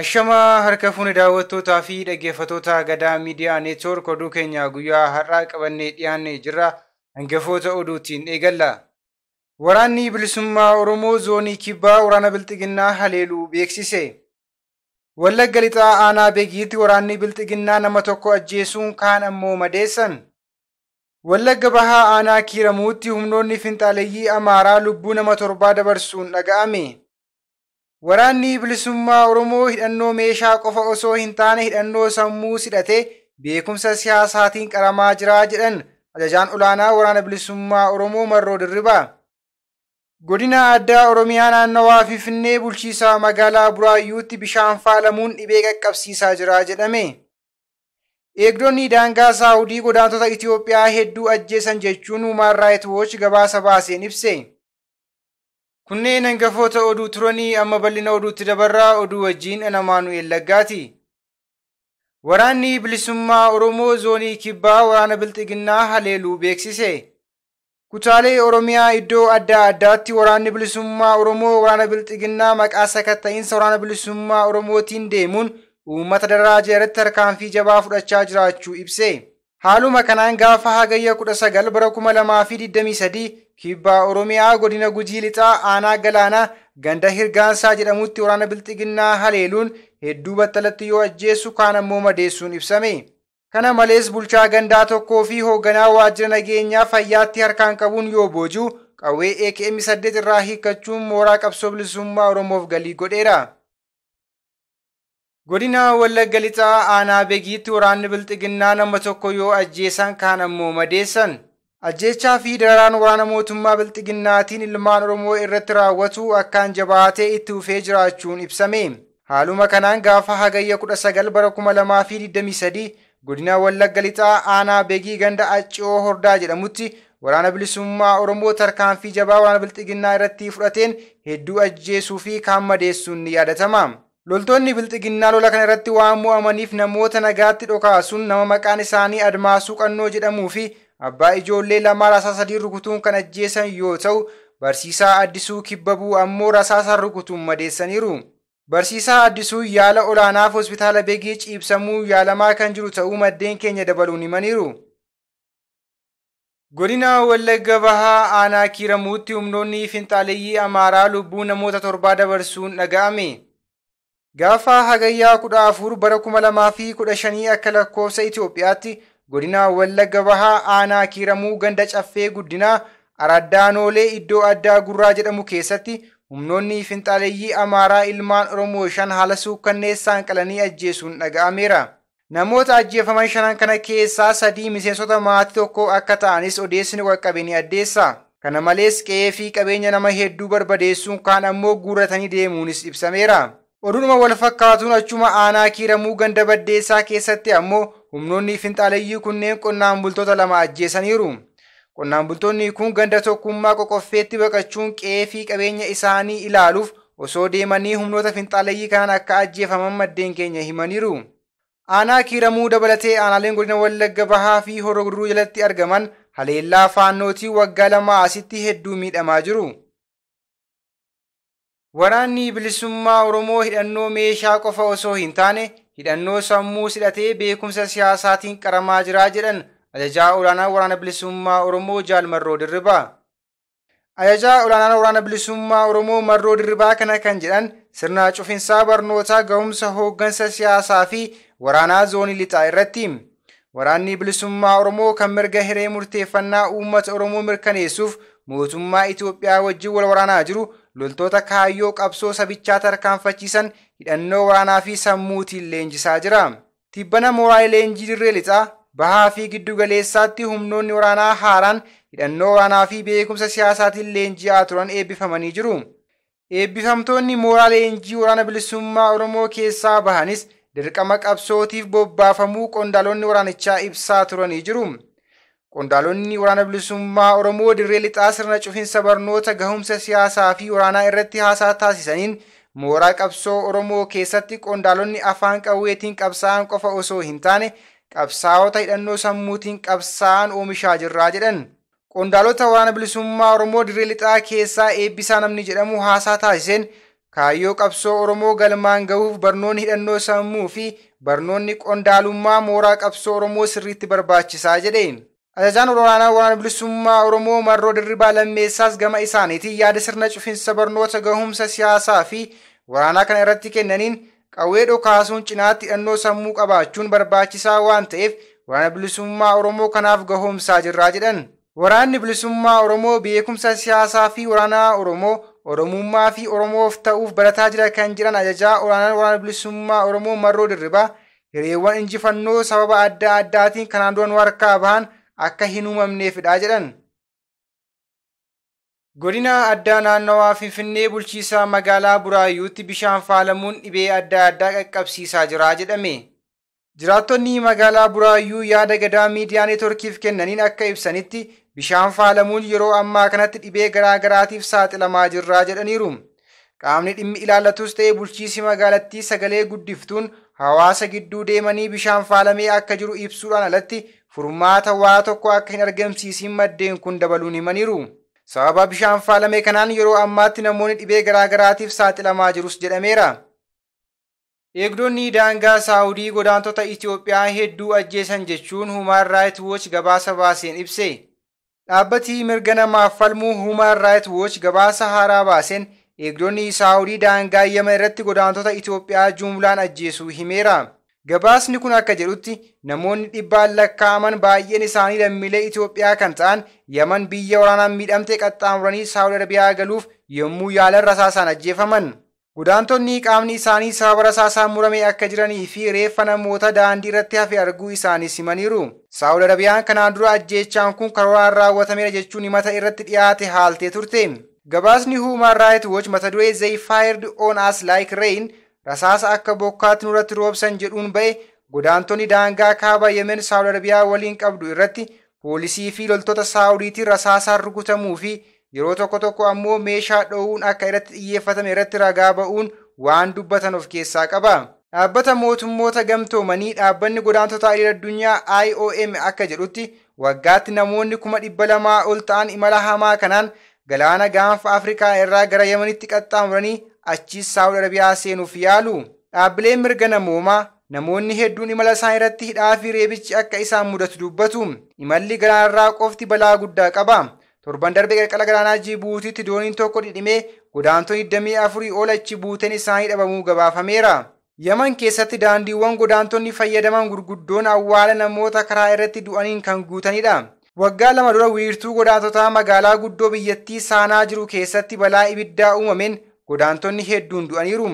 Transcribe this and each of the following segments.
Ashama harka fuuni daawwattootaa fi dhaggeeffattoota Gadaa Miidiyaa Neetwoork oduu keenya guyyaa har'aa qabannee dhiyaannee jirra. Hangafoota oduutiin eegalla. Waraanni bilisummaa Oromoo zoonii Kibbaa waraana Bilxiginnaa haleeluu beeksise. Wallagga Lixaa aanaa Beegiitti waraanni Bilxiginnaa nama tokko ajjeesuun kaan ammoo madeessan. Wallagga Bahaa aanaa Kiiramuutti humnoonni finxaaleeyyii Amaaraa lubbuu nama 7 dabarsuun dhaga'ame. Waraanni bilisummaa Oromoo hidhannoo meeshaa qofa osoo hin taane hidhannoo sammuu hidhatee beekumsa siyaasaatiin qaramaa jira jedhan ajajaan olaanaa waraana bilisummaa Oromoo Marroo Dirribaa. Godina addaa Oromiyaa naannawaa Finfinnee bulchiinsa magaalaa Buraayyuutti bishaan faalamuun dhibee qaqqabsiisaa jira jedhame. Eegdonni daangaa Saawudii godaantota Itoophiyaa hedduu ajjeesan jechuun Human Rights Watch gabaasa baaseen ibse. Kunneen hangafoota oduu turanii amma bal'ina oduutti dabarraa oduu wajjin ana Maanu'eel Laggaati. Waraanni bilisummaa Oromoo zoonii Kibbaa waraana Bilxiginnaa haleeluu beeksise. Kutaalee Oromiyaa iddoo adda addaatti waraanni bilisummaa Oromoo waraana Bilxiginnaa maqaa sakatta'iinsa waraana bilisummaa Oromootiin deemuun uummata daraajaa irratti tarkaanfii jabaa fudhachaa jiraachuu ibse. Haaluma kanaan gaafa hagayya 19 bara 2023 Kibbaa Oromiyaa godina Gujii Lixaa aanaa Galaanaa ganda Hirgaansaa jedhamutti waraana Bilxiginnaa haleeluun hedduu battalatti yoo ajjeessu kaan ammoo madeessuun ibsame. Kana malees bulchaa gandaa tokkoo fi hoogganaa waajjira nageenyaa fayyaatti harkaan qabuun yoo boojuu qawwee AKM8 irraa hiikkachuun mooraa qabsoo bilisummaa Oromoof galii godheera. Godina Wallagga Lixaa aanaa Beegiitti waraanni Bilxiginnaa nama tokko yoo ajjeesan kaan ammoo madeessan. Ajjeechaa fi dararaan waraana mootummaa Bilxiginnaatiin ilmaan Oromoo irratti raawwatu akkaan jabaatee itti fufee jiraachuun ibsame. Haaluma kanaan gaafa hagayya 19 bara 2023 godina Wallagga Lixaa aanaa Beegii ganda Accoo Hordaa jedhamutti waraana bilisummaa Oromoo tarkaanfii jabaa waraana Bilxiginnaa irratti fudhateen hedduu ajjeesuu fi kaan madeessuun ni yaadatama. Loltoonni Bilxiginnaa lola kana irratti waan mo'amaniif namoota nagaatti dhokaasuun nama maqaan isaanii Admaasuu Qannoo jedhamuu fi abbaa ijoollee lama rasaasa 3 rukutuun kan ajjeesan yoo ta'u, barsiisaa Addisuu Kibbabuu ammoo rasaasaan rukutuun madeessaniiru. Barsiisaa Addisuu yaala olaanaaf hospitaala Beegii ciibsamuu yaalamaa kan jiru ta'uu maddeen keenya dabaluun himaniiru. Godina Wallagga Bahaa aanaa Kiiramuutti humnoonni finxaaleeyyii Amaaraa lubbuu namoota 7 dabarsuun dhaga'ame. Gaafa hagayyaa 14 bara 2015 akka lakkoofsa Itoophiyaatti godina Wallagga Bahaa aanaa Kiiramuu ganda Caffee Guddinaa Araddaanoolee iddoo addaa Gurraa jedhamu keessatti humnoonni finxaaleeyyii Amaaraa ilmaan Oromoo 5 haala suukkanneessaan qalanii ajjeesuun dhaga'ameera. Namoota ajjeefaman 5 kana keessaa 3 miseensota maatii tokko akka ta'anis odeessni qaqqabe ni addeessa. Kana malees qe'ee fi qabeenya nama hedduu barbadeessuun kaan ammoo guurratanii deemuunis ibsameera. Oduudhuma wal fakkaatuun achuma aanaa Kiiramuu ganda Baddeessaa keessatti ammoo humnoonni finxaaleeyyii kunneen qonnaan bultoota 2 ajjeesaniiru. Qonnaan bultoonni kun ganda tokkummaa qoqqoffeetti baqachuun qe'ee fi qabeenya isaanii ilaaluuf osoo deemanii humnoota finxaaleeyyii kanaan akka ajjeefaman maddeen keenya himaniiru. Aanaa Kiiramuu dabalatee aanaaleen godina Wallagga Bahaa fi Horoo Guduruu jalatti argaman haleellaa faannootii waggaa 2 asitti hedduu miidhamaa jiru. Waraanni bilisummaa Oromoo hidhannoo meeshaa qofa osoo hin taane hidhannoo sammuu hidhatee beekumsa siyaasaatiin qaramaa jira jedhan ajajaa olaanaa waraana bilisummaa Oromoo Jaal Marroo Dirribaa. Ajajaa olaanaa waraana bilisummaa Oromoo Marroo Dirribaa kana kan jedhan sirna cufinsaa barnootaa ga'umsa hooggansa siyaasaa fi waraanaa zoonii Lixaa irratti. Waraanni bilisummaa Oromoo kan mirga hiree murteeffannaa uummata Oromoo mirkaneessuuf mootummaa Itoophiyaa wajjin wal waraanaa jiru loltoota kaayyoo qabsoo sabichaa tarkaanfachiisan hidhannoo waraanaa fi sammuutiin leenjisaa jira. Tibbana mooraa leenjii Dirree Lixaa Bahaa fi Giddu Galeessaatti humnoonni waraanaa haaraan hidhannoo waraanaa fi beekumsa siyaasaatiin leenji'aa turan eebbifamanii jiru. Eebbifamtoonni mooraa leenjii waraana bilisummaa Oromoo keessaa bahanis dirqama qabsootiif bobbaafamuu qondaalonni waraanichaa ibsaa turanii jiru. Qondaalonni waraana bilisummaa Oromoo Dirree Lixaa sirna cufinsa barnoota gahumsa siyaasaa fi waraanaa irratti haasaa taasisaniin mooraa qabsoo Oromoo keessatti qondaalonni afaan qawweetiin qabsaa'an qofa osoo hin taane qabsaa'ota hidhannoo sammuutiin qabsaa'an oomishaa jirraa jedhan. Qondaalota waraana bilisummaa Oromoo Dirree Lixaa keessaa Eebbisaa namni jedhamu haasaa taasiseen kaayyoo qabsoo Oromoo galmaan gahuuf barnoonni hidhannoo sammuu fi barnoonni qondaalummaa mooraa qabsoo Oromoo sirriitti barbaachisaa jedhe. Ajajaan olaanaa waraana bilisummaa Oromoo Marroo Dirribaa Lammeessaas gama isaaniitiin yaada sirna cufinsa barnoota gahumsa siyaasaa fi waraanaa kana irratti kennaniin qawwee dhokaasuun cinaatti hidhannoo sammuu qabaachuun barbaachisaa waan ta'eef waraana bilisummaa Oromoo kanaaf gahumsaa jirraa jedhan. Waraanni bilisummaa Oromoo beekumsa siyaasaa fi waraanaa Oromoo Oromummaa fi Oromoof ta'uuf barataa jira kan jiran ajajaa olaanaa waraana bilisummaa Oromoo Marroo Dirribaa hiriyeewwan injifannoo sababa adda addaatiin kanaan dura harkaa bahan akka hin uumamneefidha jedhan. Godina addaa naannawaa Finfinnee bulchiinsa magaalaa Buraayyuutti bishaan faalamuun dhibee adda addaa qaqqabsiisaa jira jedhame. Jiraattonni magaalaa Buraayyuu yaada gadaa miidiyaa neetworkiif kennaniin akka ibsanitti bishaan faalamuun yeroo ammaa kanatti dhibee garaa garaatiif saaxilamaa jirra jedhaniiru. Qaamni dhimmi ilaallatus ta'e bulchiinsi magaalattii sagalee guddiftuun hawaasa gidduu deemanii bishaan faalamee akka jiru ibsuudhaan alatti furmaata waa tokko akka hin argamsiisin maddeen kun dabaluun himaniiru. Sababa bishaan faalamee kanaan yeroo ammaatti namoonni dhibee garaa garaatiif saaxilamaa jirus jedhameera. Eegdonni daangaa Saawudii godaantota Itoophiyaa hedduu ajjeesan jechuun Human Rights Watch gabaasa baaseen ibse. Dhaabbati mirga namaaf falmu Human Rights Watch gabaasa haaraa baaseen eegdonni Saawudii daangaa Yemen irratti godaantota Itoophiyaa jumlaan ajjeesuu himeera. Gabaasni kun akka jedhutti namoonni dhibbaan lakkaa'aman baay'een isaanii lammiilee Itoophiyaa kan ta'an Yemen biyya waraanaan miidhamte qaxxaamuranii Saawud Arabiyaa galuuf yommuu yaalan rasaasaan ajjeefaman. Godaantonni qaamni isaanii sababa rasaasaan muramee akka jiranii fi reeffa namoota daandii irratti hafe arguu isaanii himaniiru. Saawud Arabiyaan kanaan dura ajjeechaan kun karooraan raawwatameera jechuun himata irratti dhiyaate haaltee turte. Gabaasni Human Rights Watch mata duree They Fired on Us Like Rain rasaasa akka bokkaatti nurratti roobsan jedhuun ba'e godaantonni daangaa kaaba Yemen Saawud Arabiyaa waliin qabdu irratti poolisii fi loltoota Saawudiitiin rasaasaan rukutamuu fi yeroo tokko tokko ammoo meeshaa dho'uun akka irratti xiyyeeffatame irratti ragaa ba'uun waan dubbatan of keessaa qaba. Dhaabbata mootummoota gamtoomanii dhaabbanni godaantota idil addunyaa IOM akka jedhutti waggaatti namoonni 200,000 ol ta'an imala hamaa kanaan galaana gaanfa Afrikaa irraa gara Yemenitti qaxxaamuranii achiis Saawud Arabiyaa seenuuf yaalu. Dhaabbileen mirga namoomaa namoonni hedduun imala isaan irratti hidhaa fi reebichi akka isaan mudatu dubbatu. Imalli galaanarraa qofti balaa guddaa qaba. Torban darbe qarqara galaanaa Jibuutiitti dooniin tokko dhidhimee godaantonni 24 ol achi buuteen isaanii dhabamuu gabaafameera. Yemen keessatti daandiiwwan godaantonni fayyadaman gurguddoon awwaala namoota karaa irratti du'aniin kan guutanidha. Waggaa 2 dura wiirtuu godaantotaa magaalaa guddoo biyyattii Saanaa jiru keessatti balaa ibiddaa uumameen godaantonni hedduun du'aniiru.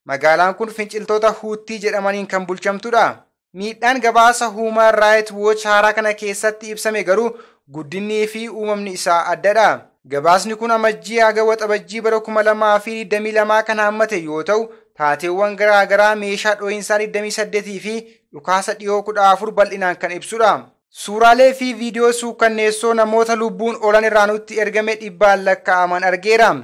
Magaalaan kun finciltoota Huuttii jedhamaniin kan bulchamtudha. Miidhaan gabaasa Human Rights Watch haaraa kana keessatti ibsame garuu guddinni fi uumamni isaa addadha. Gabaasni kun amajjii haga waxabajjii bara 2022 kan hammate yoo ta'u taateewwan garaa garaa meeshaa dho'insaa 28 fi dhukaasa dhiyoo 14 bal'inaan kan ibsudha. Suuraalee fi viidiyoo suukanneessoo namoota lubbuun oolan irraa nutti ergame dhibbaan lakkaa'aman argeera.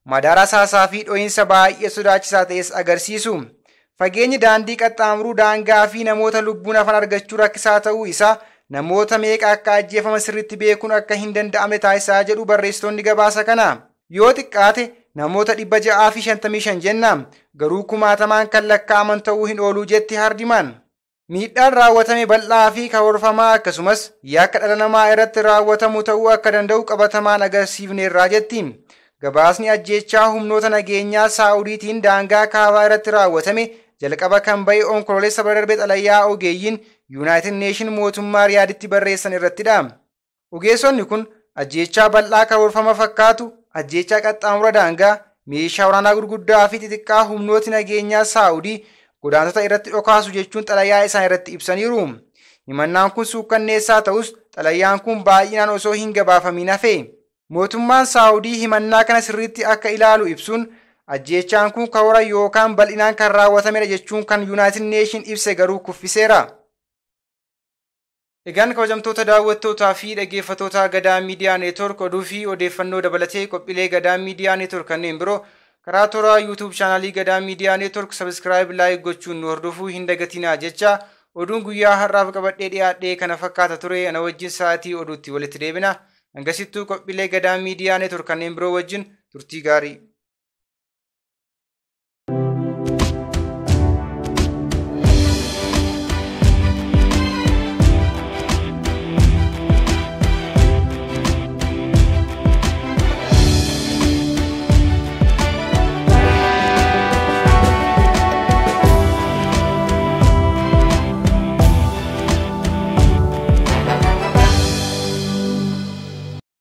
Madaara saasaa fi dho'insa baay'ee sodaachisaa ta'es agarsiisu. Fageenyi daandii qaxxaamuruu daangaa fi namoota lubbuun hafan argachuu rakkisaa ta'uu isaa namoota meeqa akka ajjeefaman sirriitti beekuun akka hin danda'amne taasisaa jedhu barreessitoonni gabaasa kana. Yoo xiqqaate namoota 655 jenna garuu 1000 kan lakkaa'aman ta'uu hin ooluu jetti Hardiman. Miidhaan raawwatame bal'aa fi karoorfamaa akkasumas yakka dhala namaa irratti raawwatamu ta'uu akka danda'u qabatamaan agarsiifneerraa jetti. Gabaasni ajjeechaa humnoota nageenyaa Saawudiitiin daangaa kaabaa irratti raawwatame jalqaba kan ba'e onkololeessa bara darbee xalayyaa ogeeyyiin United Nation mootummaa Riyaaditti barreessan irrattidha. Ogeessonni kun ajjeechaa bal'aa karoorfama fakkaatu, ajjeechaa qaxxaamura daangaa, meeshaa waraanaa gurguddaa fi xixiqqaa humnooti nageenyaa Saawudii godaantota irratti dhokaasu jechuun xalayyaa isaan irratti ibsaniiru. Himannaan kun suukkanneessaa ta'us xalayyaan kun baay'inaan osoo hin gabaafamin hafe. Mootummaan Saawudii himannaa kana sirriitti akka ilaalu ibsuun ajjeechaan kun karoora yookaan bal'inaan kan raawwatamedha jechuun kan United Nation ibse garuu kuffiseera. Egaan kabajamtoota daawwattootaa fi dhaggeeffattoota Gadaa Miidiyaa Neetwork oduu fi odeeffannoo dabalatee qophiilee Gadaa Miidiyaa Neetwork kanneen biroo karaa toora YouTube chaanalii Gadaa Miidiyaa Neetwork subscribe like gochuun nu hordofuu hin dagatinaa jecha oduun guyyaa har'aaf qabadhee dhiyaadhee kana fakkaata ture ana wajjin sa'aatii oduutti walitti deebina. Hangasittuu qophiilee Gadaa Miidiyaa Neetwork kanneen biroo wajjin turtii gaarii.